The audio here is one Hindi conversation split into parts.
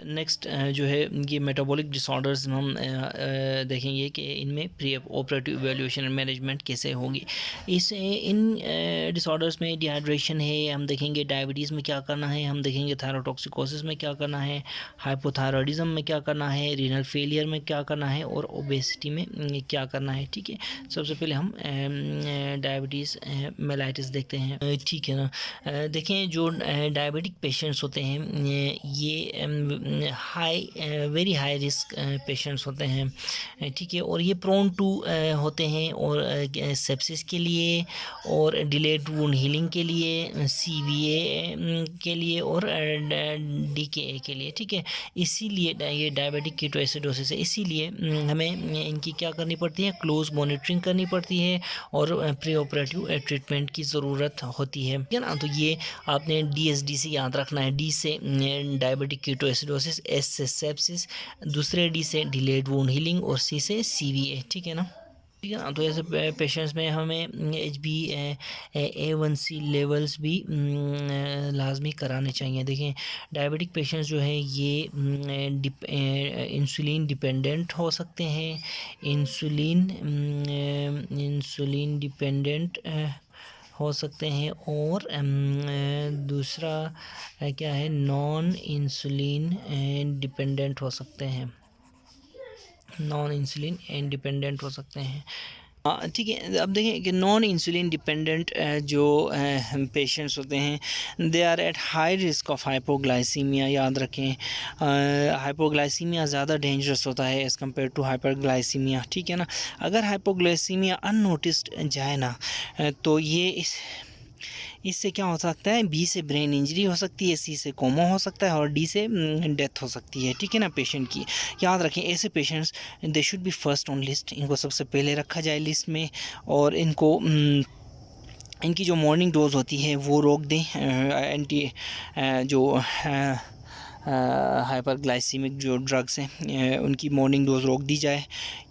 नेक्स्ट जो है ये मेटाबॉलिक डिसऑर्डर्स हम देखेंगे कि इनमें pre operative evaluation and management कैसे होगी। इन डिसऑर्डर्स में डिहाइड्रेशन है, हम देखेंगे डायबिटीज़ में क्या करना है, हम देखेंगे थायरोटॉक्सिकोसिस में क्या करना है, हाइपोथायरॉयडिज्म में क्या करना है, रीनल फेलियर में क्या करना है और ओबेसिटी में क्या करना है। ठीक है, सबसे पहले हम डायबिटीज़ मेलाइटिस देखते हैं। ठीक है ना, देखें जो डायबिटिक पेशेंट्स होते हैं ये वेरी हाई रिस्क पेशेंट्स होते हैं। ठीक है, और ये प्रोन टू होते हैं और सेप्सिस के लिए और डिलेड वुंड हीलिंग के लिए, CVA के लिए और DKA के लिए। ठीक है, इसीलिए ये डायबिटिक कीटोएसिडोसिस है, इसीलिए हमें इनकी क्या करनी पड़ती है, क्लोज मॉनिटरिंग करनी पड़ती है और प्री ऑपरेटिव ट्रीटमेंट की ज़रूरत होती है। ठीक है ना, तो ये आपने DSD से याद रखना है। D से डायबिटिक कीटोएसिडोसिस, S से सेप्सिस, दूसरे D से डिलेड वुंड हीलिंग और C से CVA। ठीक है ना, ठीक है ना, तो ऐसे पेशेंट्स में हमें HbA1c लेवल्स भी लाजमी कराने चाहिए। देखें डायबिटिक पेशेंट्स जो हैं ये इंसुलिन डिपेंडेंट हो सकते हैं, इंसुलिन डिपेंडेंट हो सकते हैं और दूसरा क्या है, नॉन इंसुलिन डिपेंडेंट हो सकते हैं, नॉन इंसुलिन इंडिपेंडेंट हो सकते हैं। ठीक है, अब देखें कि नॉन इंसुलिन डिपेंडेंट जो पेशेंट्स होते हैं they are at high risk of hypoglycaemia. याद रखें हाइपोग्लाइसीमिया ज़्यादा डेंजरस होता है एज़ कम्पेयर टू हाइपरग्लाइसीमिया। ठीक है ना, अगर हाइपोग्लाइसीमिया अननोटिस्ड जाए ना तो ये इससे क्या हो सकता है, B से ब्रेन इंजरी हो सकती है, C से कोमा हो सकता है और D से डेथ हो सकती है। ठीक है ना, पेशेंट की। याद रखें ऐसे patients they should be first on list, इनको सबसे पहले रखा जाए लिस्ट में और इनको इनकी जो मॉर्निंग डोज होती है वो रोक दें, एंटी जो हाइपरग्लाइसीमिक जो ड्रग्स हैं उनकी मॉर्निंग डोज रोक दी जाए।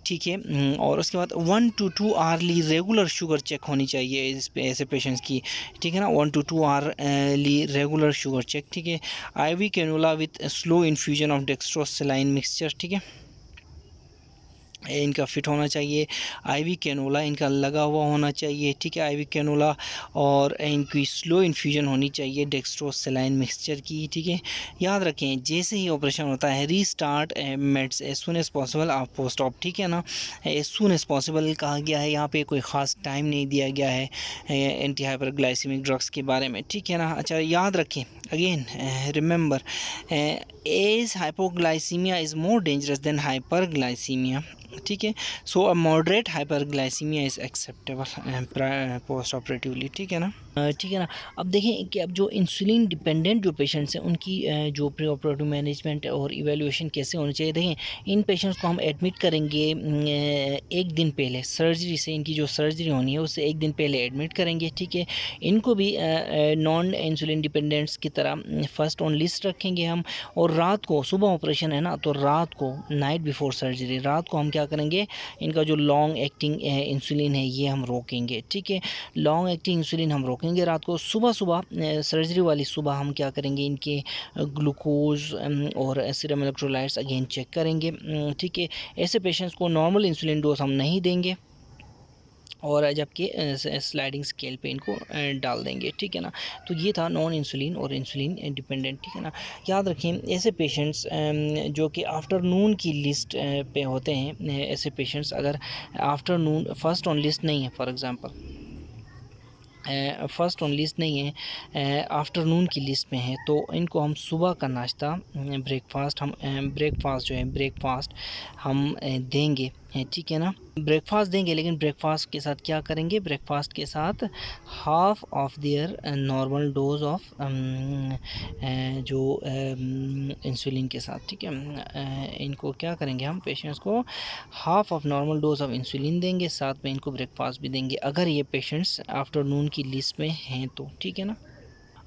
ठीक है, और उसके बाद 1 to 2 hourly regular sugar check होनी चाहिए इस पे ऐसे पेशेंट्स की। ठीक है ना, 1 to 2 hourly regular sugar check. ठीक है, IV cannula with slow infusion of dextrose saline mixture. ठीक है, इनका फिट होना चाहिए, IV कैनोला इनका लगा हुआ होना चाहिए। ठीक है, IV कैनोला और इनकी स्लो इन्फ्यूजन होनी चाहिए डेक्स्ट्रोसलाइन मिक्सचर की। ठीक है, याद रखें जैसे ही ऑपरेशन होता है restart meds as soon as possible आप पोस्ट ऑप। ठीक है ना, एज सुन एज़ पॉसिबल कहा गया है, यहाँ पे कोई ख़ास टाइम नहीं दिया गया है एंटी हाइपरग्लाइसीमिक ड्रग्स के बारे में। ठीक है ना, अच्छा याद रखें again remember as hypoglycaemia is more dangerous than hyperglycaemia. ठीक है, so a moderate hyperglycaemia is acceptable post operatively. ठीक है ना, ठीक है ना। अब देखें कि अब जो इंसुलिन डिपेंडेंट जो पेशेंट्स हैं उनकी जो प्री ऑपरेटिव मैनेजमेंट और इवैल्यूएशन कैसे होनी चाहिए। देखें इन पेशेंट्स को हम एडमिट करेंगे एक दिन पहले सर्जरी से, इनकी जो सर्जरी होनी है उससे एक दिन पहले एडमिट करेंगे। ठीक है, इनको भी नॉन इंसुलिन डिपेंडेंट्स की तरह फर्स्ट ऑन लिस्ट रखेंगे हम, और रात को सुबह ऑपरेशन है ना तो रात को नाइट बिफोर सर्जरी रात को हम क्या करेंगे, इनका जो लॉन्ग एक्टिंग इंसुलिन है ये हम रोकेंगे। ठीक है, लॉन्ग एक्टिंग इंसुलिन हम रोकेंगे रात को। सुबह सर्जरी वाली सुबह हम क्या करेंगे, इनके ग्लूकोज और सीरम इलेक्ट्रोलाइट्स अगेन चेक करेंगे। ठीक है, ऐसे पेशेंट्स को नॉर्मल इंसुलिन डोज हम नहीं देंगे और जबकि स्लाइडिंग स्केल पे इनको डाल देंगे। ठीक है ना, तो ये था नॉन इंसुलिन और इंसुलिन इंडिपेंडेंट। ठीक है ना, याद रखें ऐसे पेशेंट्स जो कि आफ्टरनून की लिस्ट पे होते हैं, ऐसे पेशेंट्स अगर आफ्टरनून फर्स्ट ऑन लिस्ट नहीं है, for example first on list नहीं है, आफ्टरनून की लिस्ट में है, तो इनको हम सुबह का नाश्ता ब्रेकफास्ट हम देंगे। ठीक है ना, ब्रेकफास्ट देंगे, लेकिन ब्रेकफास्ट के साथ क्या करेंगे, ब्रेकफास्ट के साथ half of their normal dose of जो इंसुलिन के साथ। ठीक है, इनको क्या करेंगे, हम पेशेंट्स को half of normal dose of insulin देंगे, साथ में इनको ब्रेकफास्ट भी देंगे अगर ये पेशेंट्स आफ्टरनून की लिस्ट में हैं तो। ठीक है ना,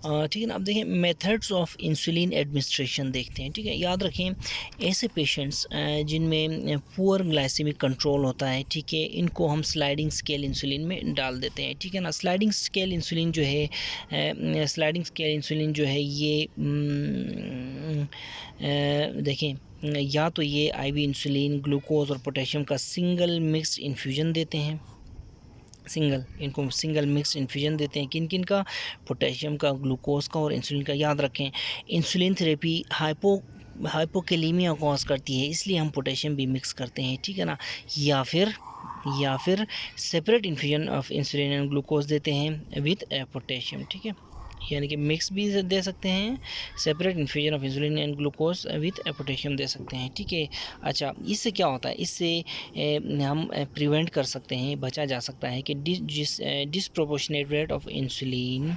ठीक है ना। अब देखिए मेथड्स ऑफ इंसुलिन एडमिनिस्ट्रेशन देखते हैं, ठीक है। याद रखें ऐसे पेशेंट्स जिनमें पुअर ग्लाइसेमिक कंट्रोल होता है, ठीक है, इनको हम स्लाइडिंग स्केल इंसुलिन में डाल देते हैं, ठीक है ना। स्लाइडिंग स्केल इंसुलिन जो है ये देखें या तो ये आईवी इंसुलिन, ग्लूकोज और पोटेशियम का सिंगल मिक्स्ड इन्फ्यूजन देते हैं, इनको सिंगल मिक्स इन्फ्यूजन देते हैं। किन किन का? पोटेशियम का, ग्लूकोज का और इंसुलिन का। याद रखें इंसुलिन थेरेपी हाइपोकेलीमिया कॉज करती है, इसलिए हम पोटेशियम भी मिक्स करते हैं, ठीक है ना। या फिर separate infusion of insulin and glucose देते हैं विथ पोटेशियम, ठीक है। यानी कि मिक्स भी दे सकते हैं, separate infusion of insulin and glucose with potassium दे सकते हैं, ठीक है। अच्छा, इससे क्या होता है? इससे हम प्रिवेंट कर सकते हैं, बचा जा सकता है कि disproportionate rate of insulin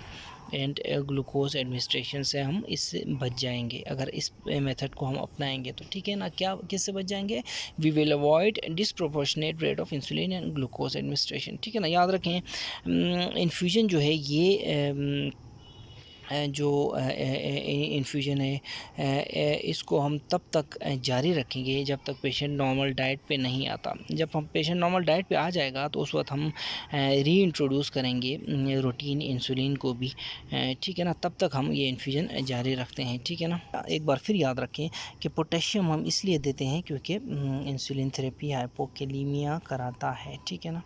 and glucose administration से हम इससे बच जाएंगे, अगर इस मेथड को हम अपनाएंगे तो, ठीक है ना। क्या किससे बच जाएंगे? We will avoid disproportionate rate of insulin and glucose administration, ठीक है ना। याद रखें इन्फ्यूजन जो है ये जो इन्फ्यूजन है इसको हम तब तक जारी रखेंगे जब तक पेशेंट नॉर्मल डाइट पे नहीं आता। जब हम पेशेंट नॉर्मल डाइट पे आ जाएगा तो उस वक्त हम री इंट्रोड्यूस करेंगे रूटीन इंसुलिन को भी, ठीक है ना। तब तक हम ये इन्फ्यूजन जारी रखते हैं, ठीक है ना। एक बार फिर याद रखें कि पोटेशियम हम इसलिए देते हैं क्योंकि इंसुलिन थेरेपी हाइपोकेलीमिया कराता है, ठीक है ना।